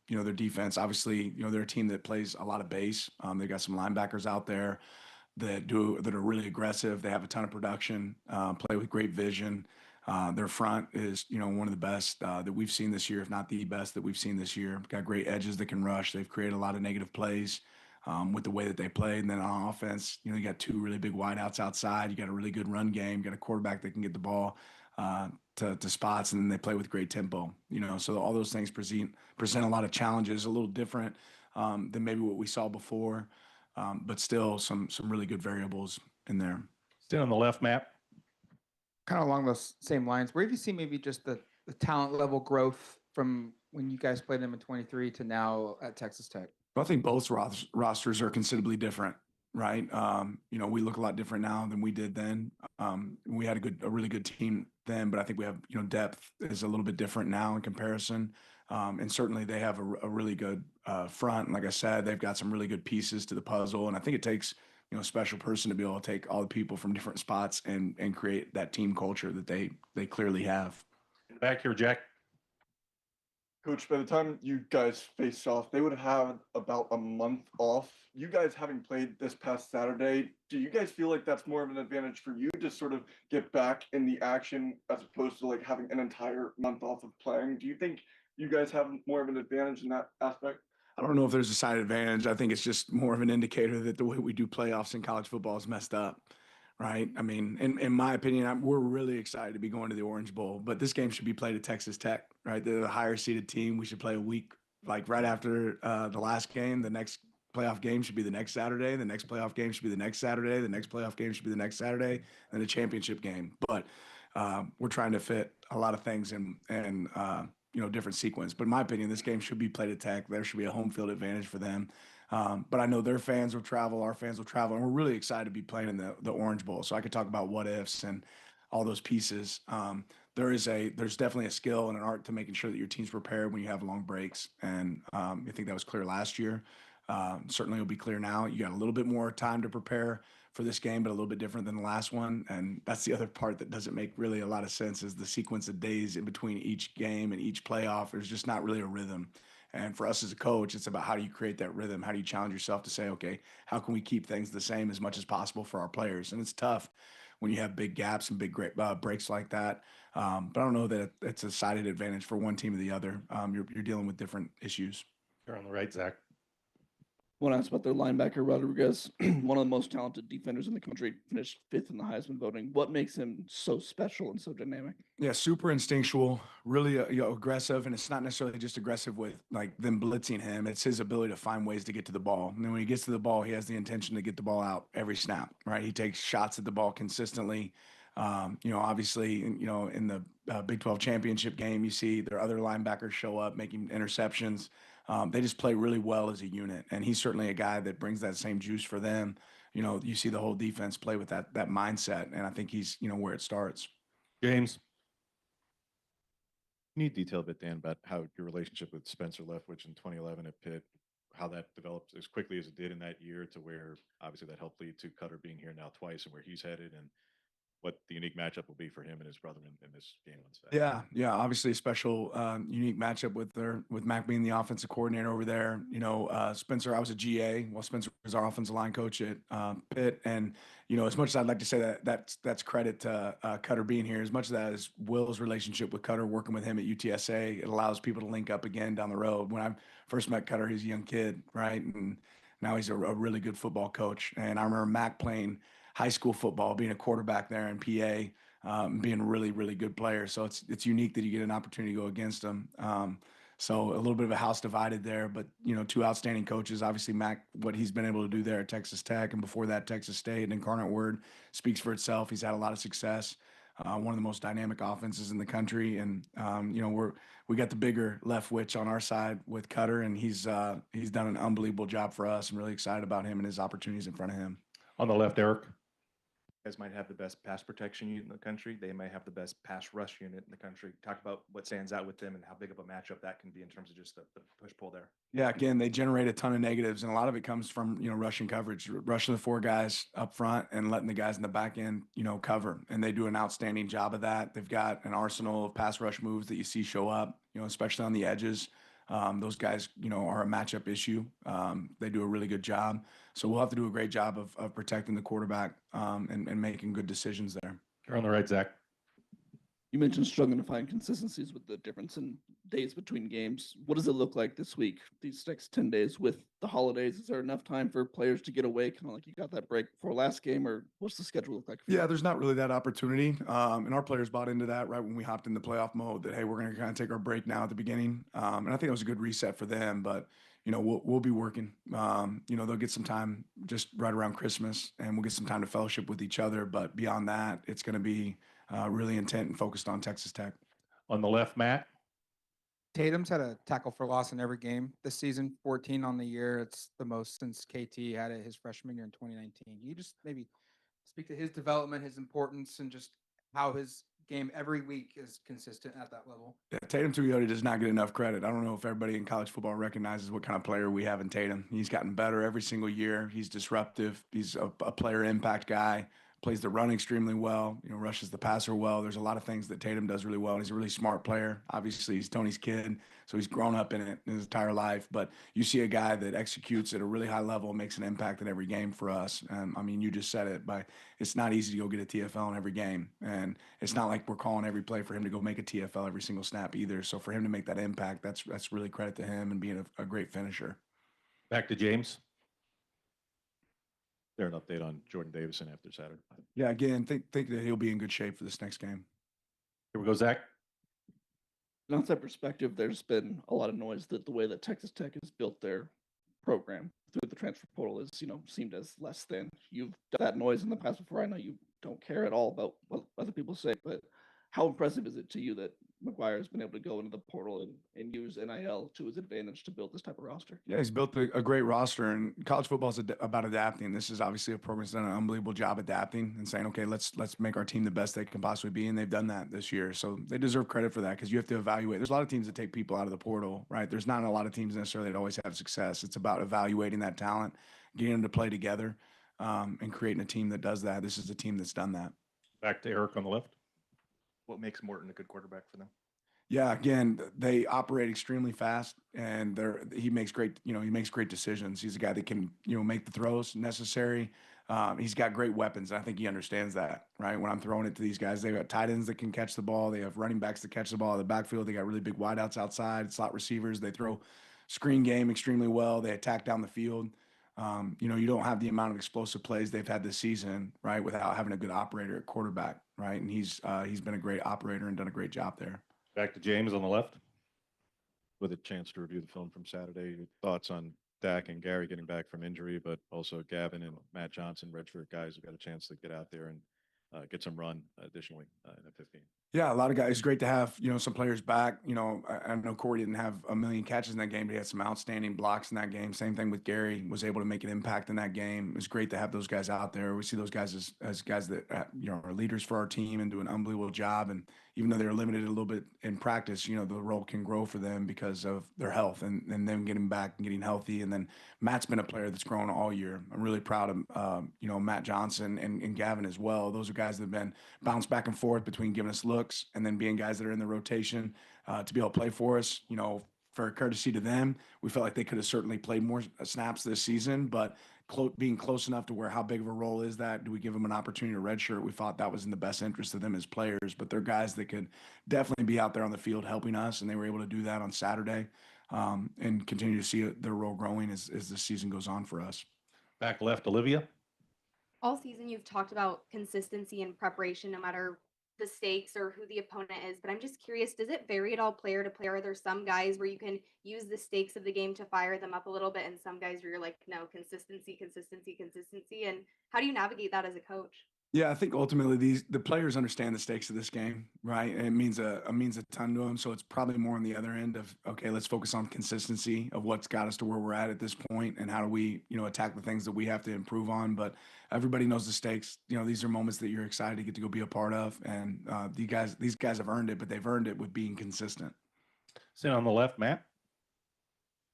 Their defense, obviously, they're a team that plays a lot of base. They got some linebackers out there that are really aggressive. They have a ton of production, play with great vision. Their front is, one of the best that we've seen this year, if not the best that we've seen this year. Got great edges that can rush. They've created a lot of negative plays with the way that they play. And then on offense, you got two really big wideouts outside. You got a really good run game. You got a quarterback that can get the ball to spots, and then they play with great tempo. So all those things present a lot of challenges, a little different than maybe what we saw before, but still some really good variables in there. Still on the left, Matt. Kind of along those same lines, where have you seen maybe just the talent level growth from when you guys played them in 23 to now at Texas Tech? I think both rosters are considerably different, right? We look a lot different now than we did then. We had a really good team then, but I think we have, depth is a little bit different now in comparison. And certainly they have a really good front. And like I said, they've got some really good pieces to the puzzle. And I think it takes, a special person to be able to take all the people from different spots and create that team culture that they clearly have. Back here, Jack. Coach, by the time you guys faced off, they would have had about a month off. You guys having played this past Saturday, do you guys feel like that's more of an advantage for you to sort of get back in the action as opposed to like having an entire month off of playing? Do you think you guys have more of an advantage in that aspect? I don't know if there's a side advantage. I think it's just more of an indicator that the way we do playoffs in college football is messed up, right? I mean, in my opinion, we're really excited to be going to the Orange Bowl, but this game should be played at Texas Tech, right? They're the higher seeded team. We should play a week, like right after the last game. The next playoff game should be the next Saturday. The next playoff game should be the next Saturday. The next playoff game should be the next Saturday, and the championship game. But we're trying to fit a lot of things in different sequence. But in my opinion, this game should be played at Tech. There should be a home field advantage for them. But I know their fans will travel, our fans will travel, and we're really excited to be playing in the Orange Bowl. So I could talk about what ifs and all those pieces. There's definitely a skill and an art to making sure that your team's prepared when you have long breaks. And I think that was clear last year. Certainly it'll be clear now. You got a little bit more time to prepare for this game, but a little bit different than the last one. And that's the other part that doesn't make really a lot of sense is the sequence of days in between each game and each playoff. There's just not really a rhythm. And for us as a coach, it's about how do you create that rhythm? How do you challenge yourself to say, okay, how can we keep things the same as much as possible for our players? And it's tough when you have big gaps and big breaks like that. But I don't know that it's a sided advantage for one team or the other. You're dealing with different issues. You're on the right, Zach. I want to ask about their linebacker, Rodriguez, one of the most talented defenders in the country, finished fifth in the Heisman voting. What makes him so special and so dynamic? Yeah, super instinctual, really aggressive, and it's not necessarily just aggressive with like them blitzing him. It's his ability to find ways to get to the ball. And then when he gets to the ball, he has the intention to get the ball out every snap, right? He takes shots at the ball consistently. Obviously, in the Big 12 championship game, you see their other linebackers show up making interceptions. They just play really well as a unit, and he's certainly a guy that brings that same juice for them. You see the whole defense play with that mindset, and I think he's where it starts. James. Can you detail a bit, Dan, about how your relationship with Spencer Leftwich in 2011 at Pitt, how that developed as quickly as it did in that year to where obviously that helped lead to Cutter being here now twice and where he's headed, and what the unique matchup will be for him and his brother in this game on Saturday. Yeah. Obviously a special, unique matchup with Mac being the offensive coordinator over there. Spencer, I was a GA while Spencer was our offensive line coach at Pitt. And, as much as I'd like to say that's credit to Cutter being here, as much as that is Will's relationship with Cutter, working with him at UTSA, it allows people to link up again down the road. When I first met Cutter, he was a young kid, right? And now he's a really good football coach. And I remember Mac playing high school football, being a quarterback there in PA, being a really, really good player. So it's unique that you get an opportunity to go against him. So a little bit of a house divided there, but two outstanding coaches. Obviously, Mac, what he's been able to do there at Texas Tech, and before that, Texas State and Incarnate Word speaks for itself. He's had a lot of success. One of the most dynamic offenses in the country, and we got the bigger Leftwich on our side with Cutter, and he's done an unbelievable job for us. I'm really excited about him and his opportunities in front of him. On the left, Eric. Guys might have the best pass protection unit in the country. They might have the best pass rush unit in the country. Talk about what stands out with them and how big of a matchup that can be in terms of just the push-pull there. Yeah, again, they generate a ton of negatives, and a lot of it comes from, rushing coverage, rushing the four guys up front and letting the guys in the back end, cover. And they do an outstanding job of that. They've got an arsenal of pass rush moves that you see show up, especially on the edges. Those guys, are a matchup issue. They do a really good job. So we'll have to do a great job of protecting the quarterback and making good decisions there. You're on the right, Zach. You mentioned struggling to find consistencies with the difference in days between games. What does it look like this week, these next 10 days with the holidays? Is there enough time for players to get away, kind of like you got that break before last game, or what's the schedule look like for you? Yeah, there's not really that opportunity. And our players bought into that right when we hopped in the playoff mode that, hey, we're going to kind of take our break now at the beginning. And I think it was a good reset for them. But, we'll be working. They'll get some time just right around Christmas and we'll get some time to fellowship with each other. But beyond that, it's going to be really intent and focused on Texas Tech. On the left, Matt. Tatum's had a tackle for loss in every game this season, 14 on the year. It's the most since KT had it his freshman year in 2019. You just maybe speak to his development, his importance, and just how his game every week is consistent at that level. Yeah, Tatum Tuioti does not get enough credit. I don't know if everybody in college football recognizes what kind of player we have in Tatum. He's gotten better every single year. He's disruptive. He's a player impact guy. Plays the run extremely well. Rushes the passer well. There's a lot of things that Tatum does really well. And he's a really smart player. Obviously, he's Tony's kid, so he's grown up in it his entire life. But you see a guy that executes at a really high level, makes an impact in every game for us. You just said it. But it's not easy to go get a TFL in every game, and it's not like we're calling every play for him to go make a TFL every single snap either. So for him to make that impact, that's really credit to him and being a great finisher. Back to James. There an update on Jordan Davison after Saturday? Yeah, again, think that he'll be in good shape for this next game. Here we go, Zach. From outside perspective, there's been a lot of noise that the way that Texas Tech has built their program through the transfer portal is, seemed as less than. You've done that noise in the past before. I know you don't care at all about what other people say, but how impressive is it to you that McGuire has been able to go into the portal and use NIL to his advantage to build this type of roster? Yeah, he's built a great roster, and college football is about adapting. This is obviously a program that's done an unbelievable job adapting and saying, okay, let's make our team the best they can possibly be, and they've done that this year. So they deserve credit for that because you have to evaluate. There's a lot of teams that take people out of the portal, right? There's not a lot of teams necessarily that always have success. It's about evaluating that talent, getting them to play together, and creating a team that does that. This is a team that's done that. Back to Eric on the left. What makes Morton a good quarterback for them? Yeah, again, they operate extremely fast, and he makes great decisions. He's a guy that can make the throws necessary. He's got great weapons. I think he understands that, right? When I'm throwing it to these guys, they've got tight ends that can catch the ball. They have running backs that catch the ball in the backfield. They got really big wideouts outside, slot receivers. They throw screen game extremely well. They attack down the field. You don't have the amount of explosive plays they've had this season, right, without having a good operator at quarterback, right? And he's been a great operator and done a great job there. Back to James on the left. With a chance to review the film from Saturday, your thoughts on Dak and Gary getting back from injury, but also Gavin and Matt Johnson, redshirt guys who got a chance to get out there and get some run additionally in the 15. Yeah, a lot of guys. It's great to have, some players back. I know Corey didn't have a million catches in that game, but he had some outstanding blocks in that game. Same thing with Gary, was able to make an impact in that game. It was great to have those guys out there. We see those guys as guys that, are leaders for our team and do an unbelievable job. And even though they're limited a little bit in practice, the role can grow for them because of their health and them getting back and getting healthy. And then Matt's been a player that's grown all year. I'm really proud of, Matt Johnson and Gavin as well. Those are guys that have been bounced back and forth between giving us looks and then being guys that are in the rotation to be able to play for us. For courtesy to them, we felt like they could have certainly played more snaps this season, but being close enough to where how big of a role is that? Do we give them an opportunity to redshirt? We thought that was in the best interest of them as players, but they're guys that could definitely be out there on the field helping us, and they were able to do that on Saturday and continue to see their role growing as the season goes on for us. Back left, Olivia. All season you've talked about consistency and preparation no matter the stakes or who the opponent is, but I'm just curious, does it vary at all player to player? Are there some guys where you can use the stakes of the game to fire them up a little bit and some guys where you're like, no, consistency, and how do you navigate that as a coach? Yeah, I think ultimately the players understand the stakes of this game, right? And it means a ton to them. So it's probably more on the other end of, okay, let's focus on consistency of what's got us to where we're at this point, and how do we, attack the things that we have to improve on. But everybody knows the stakes. These are moments that you're excited to get to go be a part of, and these guys have earned it, but they've earned it with being consistent. Sit on the left, Matt.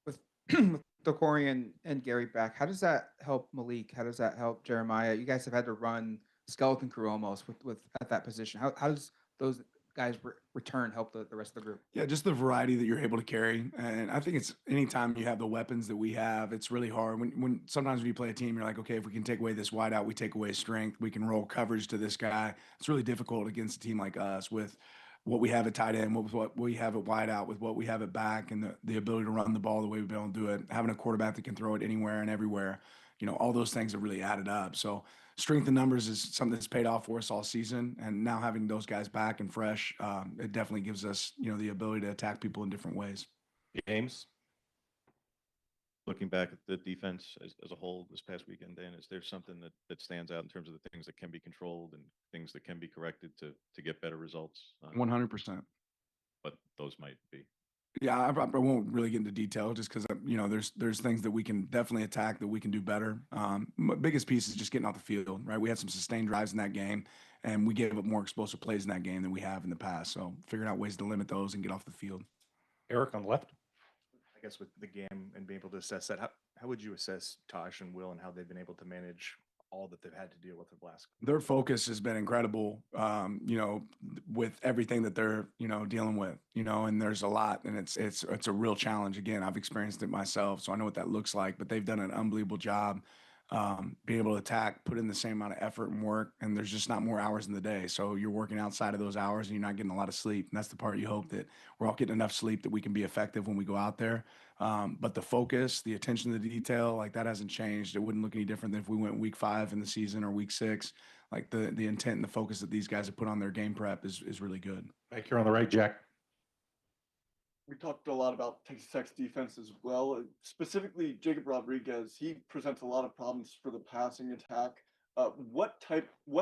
With the Corey and Gary back, how does that help Malik? How does that help Jeremiah? You guys have had to run skeleton crew almost with at that position. How does those guys return help the rest of the group? Yeah, just the variety that you're able to carry. And I think it's anytime you have the weapons that we have, it's really hard. When sometimes when you play a team, you're like, okay, if we can take away this wideout, we take away his strength, we can roll coverage to this guy. It's really difficult against a team like us with what we have at tight end, what we have at wideout, with what we have at back, and the ability to run the ball the way we've been able to do it. Having a quarterback that can throw it anywhere and everywhere, all those things have really added up. So strength in numbers is something that's paid off for us all season, and now having those guys back and fresh, it definitely gives us, the ability to attack people in different ways. James? Looking back at the defense as a whole this past weekend, Dan, is there something that stands out in terms of the things that can be controlled and things that can be corrected to get better results? 100%. What those might be. Yeah, I won't really get into detail just because there's things that we can definitely attack that we can do better. Biggest piece is just getting off the field, right? We had some sustained drives in that game, and we gave up more explosive plays in that game than we have in the past. So figuring out ways to limit those and get off the field. Eric on the left. I guess with the game and being able to assess that, how would you assess Tosh and Will and how they've been able to manage all that they've had to deal with the last? Their focus has been incredible, with everything that they're, dealing with, and there's a lot, and it's a real challenge. Again, I've experienced it myself, so I know what that looks like, but they've done an unbelievable job, being able to attack, put in the same amount of effort and work, and there's just not more hours in the day. So you're working outside of those hours and you're not getting a lot of sleep. And that's the part you hope that we're all getting enough sleep that we can be effective when we go out there. But the focus, the attention to the detail, like that hasn't changed. It wouldn't look any different than if we went week 5 in the season or week 6. Like the intent and the focus that these guys have put on their game prep is really good. Back here on the right, Jack. We talked a lot about Texas Tech's defense as well. Specifically, Jacob Rodriguez, he presents a lot of problems for the passing attack. What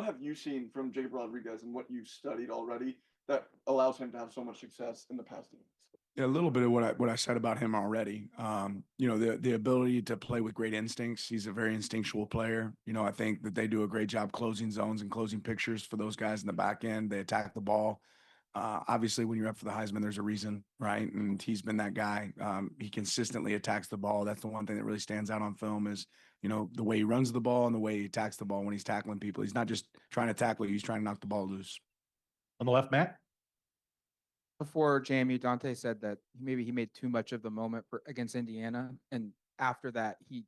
have you seen from Jacob Rodriguez and what you've studied already that allows him to have so much success in the pass defense? Yeah, a little bit of what I said about him already. The ability to play with great instincts. He's a very instinctual player. I think that they do a great job closing zones and closing pictures for those guys in the back end. They attack the ball. Obviously, when you're up for the Heisman, there's a reason, right? And he's been that guy. He consistently attacks the ball. That's the one thing that really stands out on film is, the way he runs the ball and the way he attacks the ball when he's tackling people. He's not just trying to tackle you, he's trying to knock the ball loose. On the left, Matt? Before JMU, Dante said that maybe he made too much of the moment against Indiana, and after that, he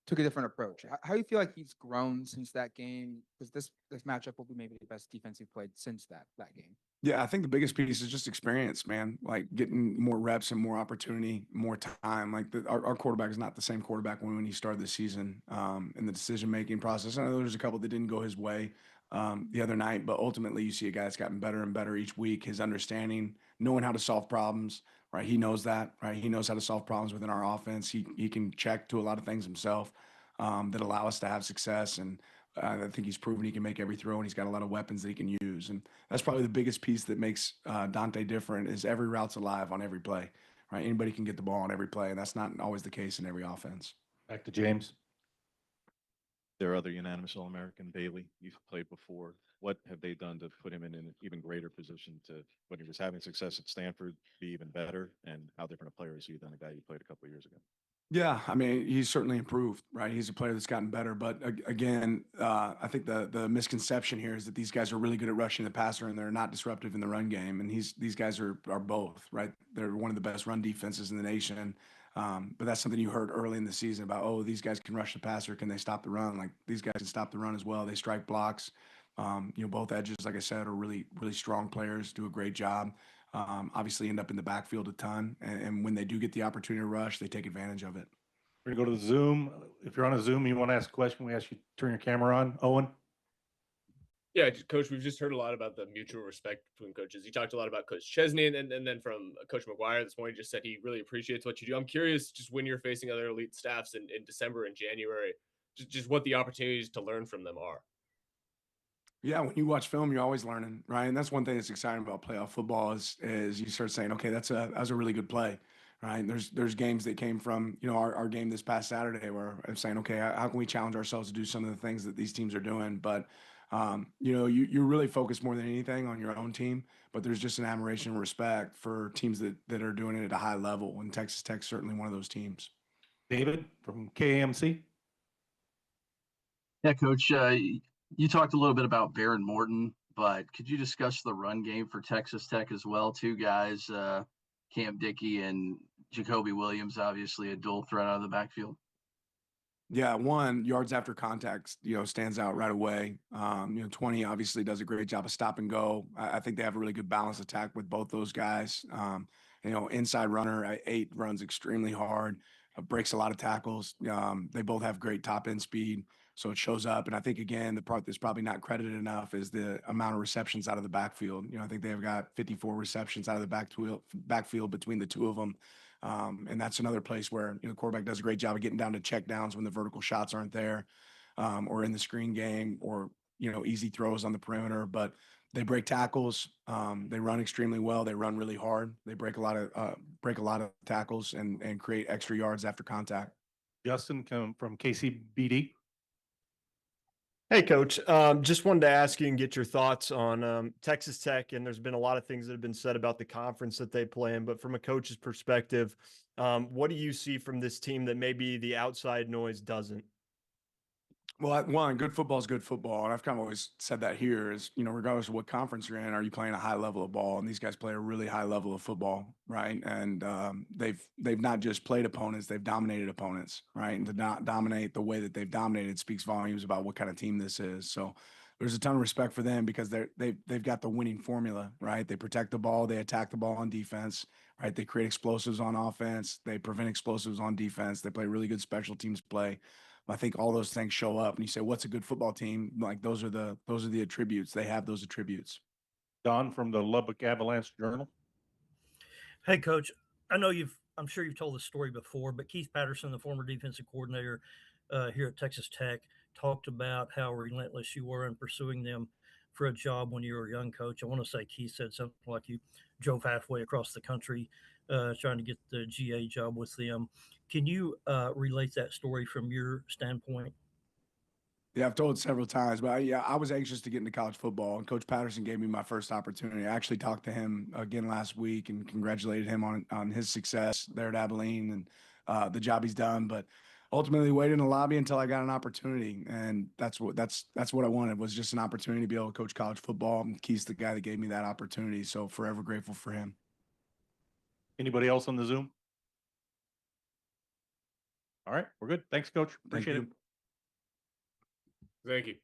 took a different approach. How do you feel like he's grown since that game? Because this matchup will be maybe the best defense he played since that game. Yeah, I think the biggest piece is just experience, man. Like getting more reps and more opportunity, more time. Like our quarterback is not the same quarterback when he started the season, in the decision-making process. I know there's a couple that didn't go his way the other night, but ultimately you see a guy that's gotten better and better each week. His understanding, knowing how to solve problems, right? He knows that, right? He knows how to solve problems within our offense. He can check to a lot of things himself that allow us to have success. And I think he's proven he can make every throw, and he's got a lot of weapons that he can use. And that's probably the biggest piece that makes Dante different is every route's alive on every play, right? Anybody can get the ball on every play, and that's not always the case in every offense. Back to James. There are other unanimous All-American, Bailey. You've played before. What have they done to put him in an even greater position to, when he was having success at Stanford, be even better? And how different a player is he than the guy you played a couple of years ago? Yeah, I mean, he's certainly improved, right? He's a player that's gotten better. But again, I think the misconception here is that these guys are really good at rushing the passer and they're not disruptive in the run game. And these guys are both, right? They're one of the best run defenses in the nation. But that's something you heard early in the season about, oh, these guys can rush the passer. Can they stop the run? Like these guys can stop the run as well. They strike blocks. Both edges, like I said, are really, really strong players, do a great job. Obviously end up in the backfield a ton. And when they do get the opportunity to rush, they take advantage of it. We're going to go to the Zoom. If you're on a Zoom and you want to ask a question, we ask you to turn your camera on. Owen? Yeah, Coach, we've just heard a lot about the mutual respect between coaches. You talked a lot about Coach Chesney, and then from Coach McGuire this morning, just said he really appreciates what you do. I'm curious, just when you're facing other elite staffs in December and January, just what the opportunities to learn from them are. Yeah, when you watch film, you're always learning, right? And that's one thing that's exciting about playoff football is you start saying, okay, that was a really good play, right? There's games that came from our game this past Saturday where I'm saying, okay, how can we challenge ourselves to do some of the things that these teams are doing? But you really focus more than anything on your own team, but there's just an admiration and respect for teams that are doing it at a high level, and Texas Tech's certainly one of those teams. David from KAMC. Yeah, Coach, you talked a little bit about Baron Morton but could you discuss the run game for Texas Tech as well? Two guys, Cam Dickey and Jacoby Williams, obviously a dual threat out of the backfield. Yeah, one, yards after contact, stands out right away. 20 obviously does a great job of stop and go. I think they have a really good balanced attack with both those guys. Inside runner, 8 runs extremely hard, breaks a lot of tackles. They both have great top end speed, so it shows up. And I think again, the part that's probably not credited enough is the amount of receptions out of the backfield. I think they've got 54 receptions out of the backfield between the two of them. And that's another place where the quarterback does a great job of getting down to check downs when the vertical shots aren't there, or in the screen game, or easy throws on the perimeter. But they break tackles. They run extremely well. They run really hard. They break a lot of tackles and create extra yards after contact. Justin from KCBD. Hey, Coach. Just wanted to ask you and get your thoughts on Texas Tech. And there's been a lot of things that have been said about the conference that they play in. But from a coach's perspective, what do you see from this team that maybe the outside noise doesn't? Well, one, good football is good football, and I've kind of always said that here is, regardless of what conference you're in, are you playing a high level of ball? And these guys play a really high level of football, right? And they've not just played opponents, they've dominated opponents, right? And to not dominate the way that they've dominated speaks volumes about what kind of team this is. So there's a ton of respect for them because they've got the winning formula, right? They protect the ball, they attack the ball on defense, right? They create explosives on offense, they prevent explosives on defense, they play really good special teams play. I think all those things show up, and you say, "What's a good football team?" Like those are the attributes. They have those attributes. Don from the Lubbock Avalanche Journal. Hey, Coach. I'm sure you've told this story before, but Keith Patterson, the former defensive coordinator here at Texas Tech, talked about how relentless you were in pursuing them for a job when you were a young coach. I want to say Keith said something like you drove halfway across the country trying to get the GA job with them. Can you relate that story from your standpoint? Yeah, I've told it several times, but I was anxious to get into college football, and Coach Patterson gave me my first opportunity. I actually talked to him again last week and congratulated him on his success there at Abilene and the job he's done. But ultimately, waited in the lobby until I got an opportunity, and that's what I wanted, was just an opportunity to be able to coach college football. And Keith's the guy that gave me that opportunity, so forever grateful for him. Anybody else on the Zoom? All right, we're good. Thanks, Coach. Thank Appreciate you. it. Thank you.